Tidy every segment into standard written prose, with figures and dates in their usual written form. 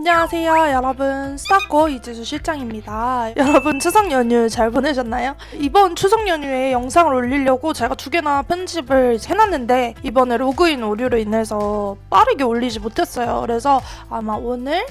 안녕하세요 여러분, 스타코 이지수 실장입니다. 여러분 추석 연휴 잘 보내셨나요? 이번 추석 연휴에 영상을 올리려고 제가 2개나 편집을 해놨는데 이번에 로그인 오류로 인해서 빠르게 올리지 못했어요. 그래서 아마 오늘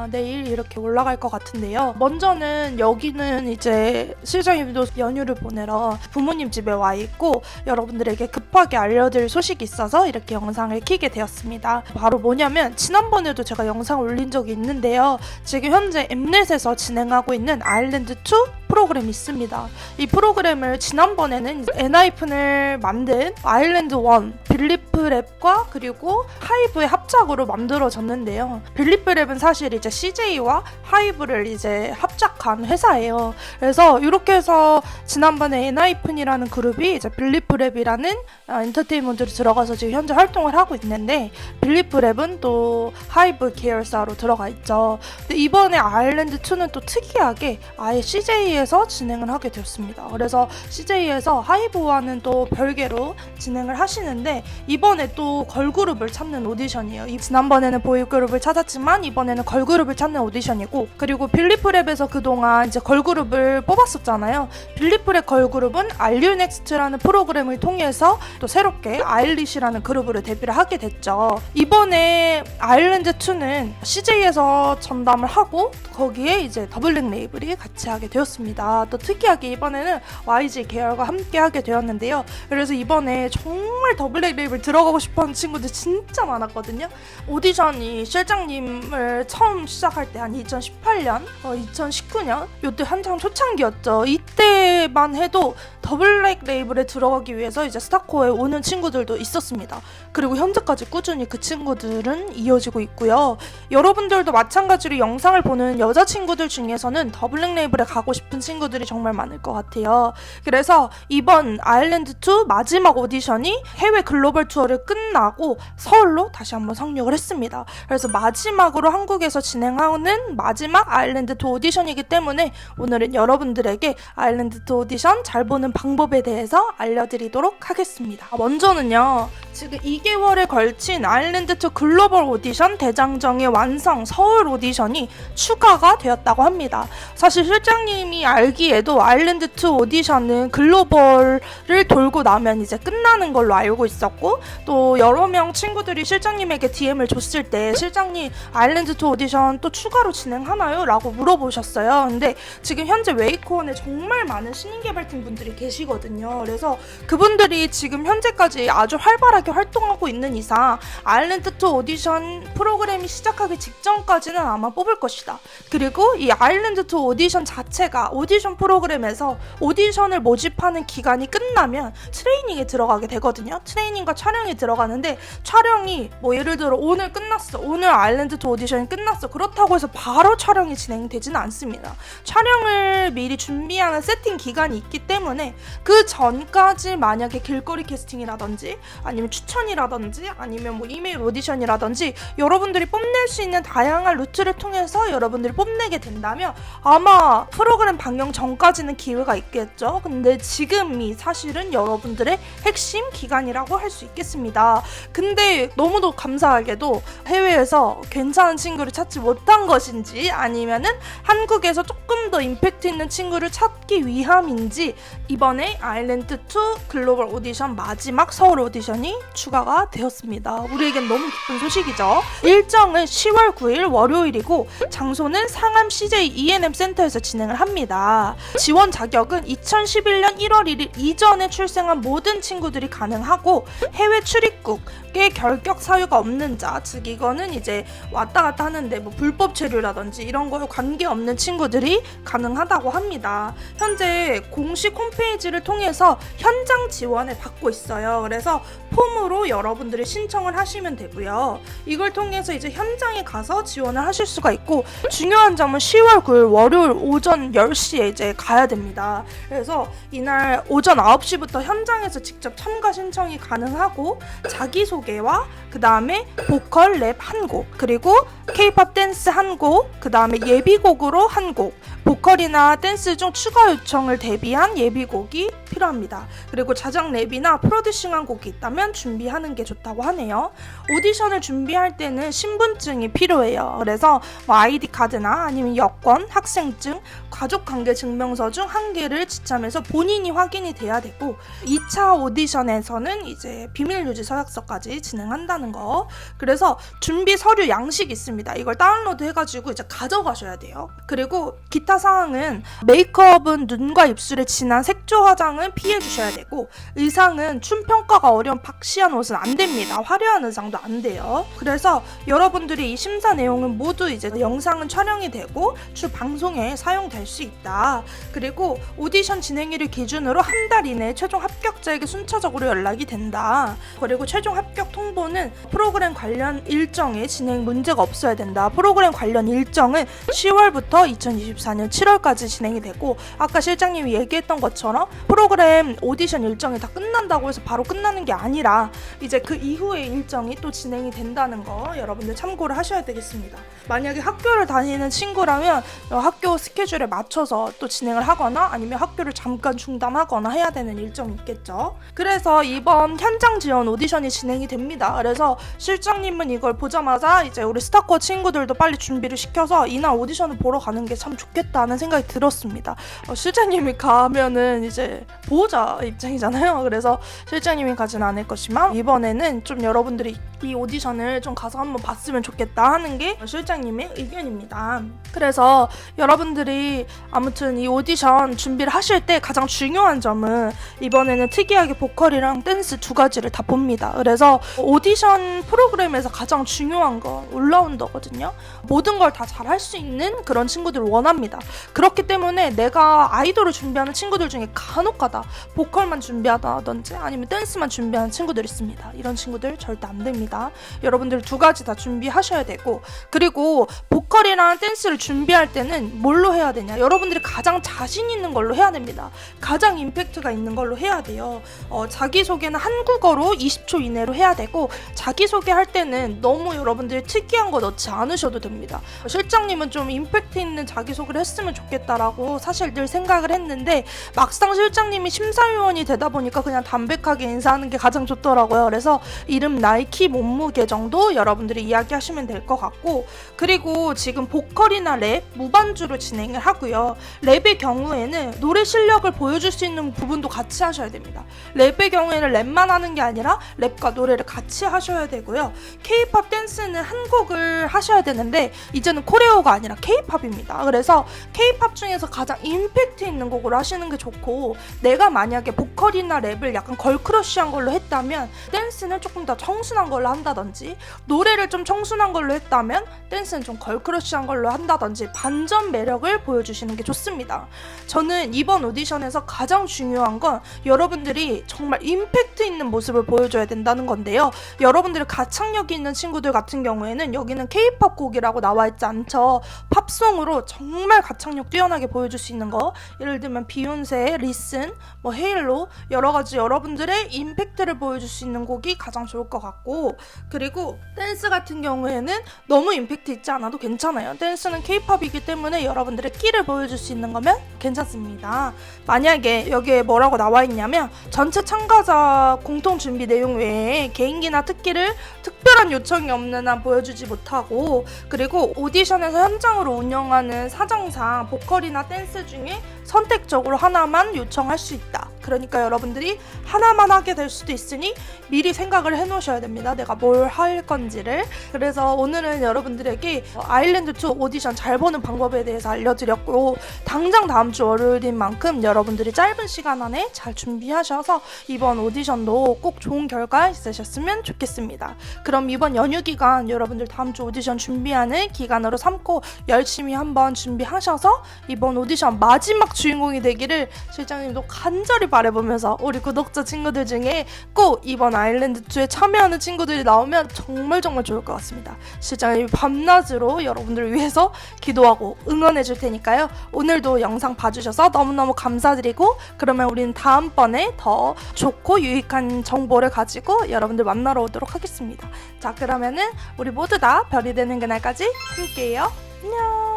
내일 이렇게 올라갈 것 같은데요. 먼저는 여기는 이제 실장님도 연휴를 보내러 부모님 집에 와 있고 여러분들에게 급하게 알려드릴 소식이 있어서 이렇게 영상을 켜게 되었습니다. 바로 뭐냐면 지난번에도 제가 영상 올린 적이 있는데요. 지금 현재 엠넷에서 진행하고 있는 아일랜드2 프로그램이 있습니다. 이 프로그램을 지난번에는 엔하이픈을 만든 아일랜드1, 빌리프랩과 그리고 하이브의 합작으로 만들어졌는데요. 빌리프랩은 사실 이제 CJ와 하이브를 이제 합작한 회사예요. 그래서 이렇게 해서 지난번에 엔하이픈이라는 그룹이 이제 빌리프랩이라는 엔터테인먼트로 들어가서 지금 현재 활동을 하고 있는데 빌리프랩은 또 하이브 계열사로 들어가 있죠. 근데 이번에 아일랜드2는 또 특이하게 아예 CJ에서 진행을 하게 되었습니다. 그래서 CJ에서 하이브와는 또 별개로 진행을 하시는데 이번에 또 걸그룹을 찾는 오디션이에요. 지난번에는 보이그룹을 찾았지만 이번에는 걸그룹을 찾는 오디션이고, 그리고 빌리프랩에서 그동안 이제 걸그룹을 뽑았었잖아요. 빌리프랩 걸그룹은 알류넥스트라는 프로그램을 통해서 또 새롭게 아일리시라는 그룹으로 데뷔를 하게 됐죠. 이번에 아일랜드2는 CJ에서 전담을 하고 거기에 이제 더블랙 레이블이 같이 하게 되었습니다. 또 특이하게 이번에는 YG 계열과 함께 하게 되었는데요. 그래서 이번에 정말 더블랙 레이블 들어가고 싶어하는 친구들 진짜 많았거든요. 오디션이 실장님을 처음 시작할 때 한 2018년, 2019년 이때 한창 초창기였죠. 이때만 해도 더블랙 레이블에 들어가기 위해서 이제 스타코에 오는 친구들도 있었습니다. 그리고 현재까지 꾸준히 그 친구들은 이어지고 있고요. 여러분들도 마찬가지로 영상을 보는 여자친구들 중에서는 더블랙 레이블에 가고 싶은 친구들이 정말 많을 것 같아요. 그래서 이번 아일랜드2 마지막 오디션이 해외 글로벌 투어를 끝나고 서울로 다시 한번 상륙을 했습니다. 그래서 마지막으로 한국에서 진행하는 마지막 아일랜드2 오디션이기 때문에 오늘은 여러분들에게 아일랜드2 오디션 잘 보는 방법에 대해서 알려드리도록 하겠습니다. 먼저는요, 지금 2개월에 걸친 아일랜드2 글로벌 오디션 대장정의 완성 서울 오디션이 추가가 되었다고 합니다. 사실 실장님이 알기에도 아일랜드2 오디션은 글로벌을 돌고 나면 이제 끝나는 걸로 알고 있었고, 또 여러 명 친구들이 실장님에게 DM을 줬을 때 실장님 아일랜드2 오디션 또 추가로 진행하나요? 라고 물어보셨어요. 근데 지금 현재 웨이크원에 정말 많은 신인개발팀 분들이 계시거든요. 그래서 그분들이 지금 현재까지 아주 활발하게 활동하고 있는 이상 아일랜드2 오디션 프로그램이 시작하기 직전까지는 아마 뽑을 것이다. 그리고 이 아일랜드2 오디션 자체가 오디션 프로그램에서 오디션을 모집하는 기간이 끝나면 트레이닝에 들어가게 되거든요. 트레이닝과 촬영이 들어가는데 촬영이 뭐 예를 들어 오늘 끝났어, 오늘 아일랜드2 오디션이 끝났어, 그렇다고 해서 바로 촬영이 진행되지는 않습니다. 촬영을 미리 준비하는 세팅 기간이 있기 때문에 그 전까지 만약에 길거리 캐스팅이라든지 아니면 추천이라든지 아니면 뭐 이메일 오디션이라든지 여러분들이 뽐낼 수 있는 다양한 루트를 통해서 여러분들이 뽐내게 된다면 아마 프로그램 방영 전까지는 기회가 있겠죠. 근데 지금이 사실은 여러분들의 핵심 기간이라고 할 수 있겠습니다. 근데 너무도 감사하게도 해외에서 괜찮은 친구를 찾지 못한 것인지 아니면은 한국에서 조금 더 임팩트 있는 친구를 찾기 위함인지 이번에 아일랜드2 글로벌 오디션 마지막 서울 오디션이 추가가 되었습니다. 우리에겐 너무 기쁜 소식이죠. 일정은 10월 9일 월요일이고 장소는 상암 CJ E&M 센터에서 진행을 합니다. 지원 자격은 2011년 1월 1일 이전에 출생한 모든 친구들이 가능하고 해외 출입국의 결격 사유가 없는 자, 즉 이거는 이제 왔다 갔다 하는데 뭐 불법 체류라든지 이런 거에 관계없는 친구들이 가능하다고 합니다. 현재 공식 홈페이지를 통해서 현장 지원을 받고 있어요. 그래서 폼으로 여러분들이 신청을 하시면 되고요. 이걸 통해서 이제 현장에 가서 지원을 하실 수가 있고, 중요한 점은 10월 9일 월요일 오전 10시에 이제 가야 됩니다. 그래서 이날 오전 9시부터 현장에서 직접 참가 신청이 가능하고 자기소개와 그 다음에 보컬 랩 한 곡, 그리고 K-pop 댄스 한 곡, 그 다음에 예비곡으로 한 곡, 보컬이나 댄스 중 추가 요청을 대비한 예비곡이 필요합니다. 그리고 자작 랩이나 프로듀싱한 곡이 있다면 있으면 준비하는 게 좋다고 하네요. 오디션을 준비할 때는 신분증이 필요해요. 그래서 뭐 아이디 카드나 아니면 여권, 학생증, 가족관계 증명서 중 한 개를 지참해서 본인이 확인이 돼야 되고 2차 오디션에서는 이제 비밀유지 서약서까지 진행한다는 거. 그래서 준비 서류 양식이 있습니다. 이걸 다운로드 해가지고 이제 가져가셔야 돼요. 그리고 기타 사항은 메이크업은 눈과 입술에 진한 색조 화장은 피해 주셔야 되고 의상은 춤 평가가 어려운 박시한 옷은 안 됩니다. 화려한 의상도 안 돼요. 그래서 여러분들이 이 심사 내용은 모두 이제 영상은 촬영이 되고 주 방송에 사용될 수 있다. 그리고 오디션 진행일을 기준으로 한 달 이내에 최종 합격자에게 순차적으로 연락이 된다. 그리고 최종 합격 통보는 프로그램 관련 일정에 진행 문제가 없어야 된다. 프로그램 관련 일정은 10월부터 2024년 7월까지 진행이 되고 아까 실장님이 얘기했던 것처럼 프로그램 오디션 일정이 다 끝난다고 해서 바로 끝나는 게 아니라 이제 그 이후에 일정이 또 진행이 된다는 거 여러분들 참고를 하셔야 되겠습니다. 만약에 학교를 다니는 친구라면 학교 스케줄에 맞춰서 또 진행을 하거나 아니면 학교를 잠깐 중단하거나 해야 되는 일정이 있겠죠. 그래서 이번 현장 지원 오디션이 진행이 됩니다. 그래서 실장님은 이걸 보자마자 이제 우리 스타코어 친구들도 빨리 준비를 시켜서 이날 오디션을 보러 가는 게 참 좋겠다는 생각이 들었습니다. 실장님이 가면은 이제 보호자 입장이잖아요. 그래서 실장님이 가진 않을 것이지만 이번에는 좀 여러분들이 이 오디션을 좀 가서 한번 봤으면 좋겠다 하는 게 실장님의 의견입니다. 그래서 여러분들이 아무튼 이 오디션 준비를 하실 때 가장 중요한 점은 이번에는 특이하게 보컬이랑 댄스 두 가지를 다 봅니다. 그래서 오디션 프로그램에서 가장 중요한 건 올라운더거든요. 모든 걸 다 잘할 수 있는 그런 친구들을 원합니다. 그렇기 때문에 내가 아이돌을 준비하는 친구들 중에 간혹가다 보컬만 준비하다든지 아니면 댄스만 준비하는 친구들 있습니다. 이런 친구들 절대 안 됩니다. 여러분들 두 가지 다 준비하셔야 되고 그리고 보컬이랑 댄스를 준비할 때는 뭘로 해야 되냐? 여러분들이 가장 자신 있는 걸로 해야 됩니다. 가장 임팩트가 있는 걸로 해야 돼요. 자기소개는 한국어로 20초 이내로 해야 되고 자기소개할 때는 너무 여러분들이 특이한 거 넣지 않으셔도 됩니다. 실장님은 좀 임팩트 있는 자기소개를 했으면 좋겠다라고 사실 늘 생각을 했는데 막상 실장님이 심사위원이 되다 보니까 그냥 담백하게 인사하는 게 가장 좋더라고요. 그래서 이름, 나이, 키, 몸무게 정도 여러분들이 이야기하시면 될 것 같고 그리고 지금 보컬이나 랩 무반주로 진행을 하고요. 랩의 경우에는 노래 실력을 보여줄 수 있는 부분도 같이 하셔야 됩니다. 랩의 경우에는 랩만 하는 게 아니라 랩과 노래를 같이 하셔야 되고요. K-POP 댄스는 한 곡을 하셔야 되는데 이제는 코레오가 아니라 K-POP입니다. 그래서 K-POP 중에서 가장 임팩트 있는 곡으로 하시는 게 좋고 내가 만약에 보컬이나 랩을 약간 걸크러쉬한 걸로 했다면 댄스는 조금 더 청순한 걸로 한다든지 노래를 좀 청순한 걸로 했다면 댄스는 좀 걸크러쉬한 걸로 한다든지 반전 매력을 보여주시는 게 좋습니다. 저는 이번 오디션에서 가장 중요한 건 여러분들이 정말 임팩트 있는 모습을 보여줘야 된다는 건데요. 여러분들이 가창력이 있는 친구들 같은 경우에는 여기는 K-POP 곡이라고 나와 있지 않죠. 팝송으로 정말 가창력 뛰어나게 보여줄 수 있는 거 예를 들면 비욘세, 리슨, 뭐 헤일로 여러 가지 여러분들의 임팩트를 보여줄 수 있는 곡이 가장 좋을 것 같고 그리고 댄스 같은 경우에는 너무 임팩트 있지 않아도 괜찮아요. 댄스는 K-POP이기 때문에 여러분들의 끼를 보여줄 수 있는 거면 괜찮습니다. 만약에 여기에 뭐라고 나와 있냐면 전체 참가자 공통 준비 내용 외에 개인기나 특기를 특별한 요청이 없는 한 보여주지 못하고 그리고 오디션에서 현장으로 운영하는 사정상 보컬이나 댄스 중에 선택적으로 하나만 요청할 수 있다. 그러니까 여러분들이 하나만 하게 될 수도 있으니 미리 생각을 해놓으셔야 됩니다. 내가 뭘 할 건지를. 그래서 오늘은 여러분들에게 아일랜드2 오디션 잘 보는 방법에 대해서 알려드렸고 당장 다음 주 월요일인 만큼 여러분들이 짧은 시간 안에 잘 준비하셔서 이번 오디션도 꼭 좋은 결과 있으셨으면 좋겠습니다. 그럼 이번 연휴 기간 여러분들 다음 주 오디션 준비하는 기간으로 삼고 열심히 한번 준비하셔서 이번 오디션 마지막 주인공이 되기를 실장님도 간절히 바라보면서 우리 구독자 친구들 중에 꼭 이번 아일랜드2에 참여하는 친구들이 나오면 정말 좋을 것 같습니다. 실장님이 밤낮으로 여러분들을 위해서 기도하고 응원해 줄 테니까요. 오늘도 영상 봐주셔서 너무너무 감사드리고 그러면 우리는 다음번에 더 좋고 유익한 정보를 가지고 여러분들 만나러 오도록 하겠습니다. 자 그러면은 우리 모두 다 별이 되는 그날까지 함께해요. 안녕.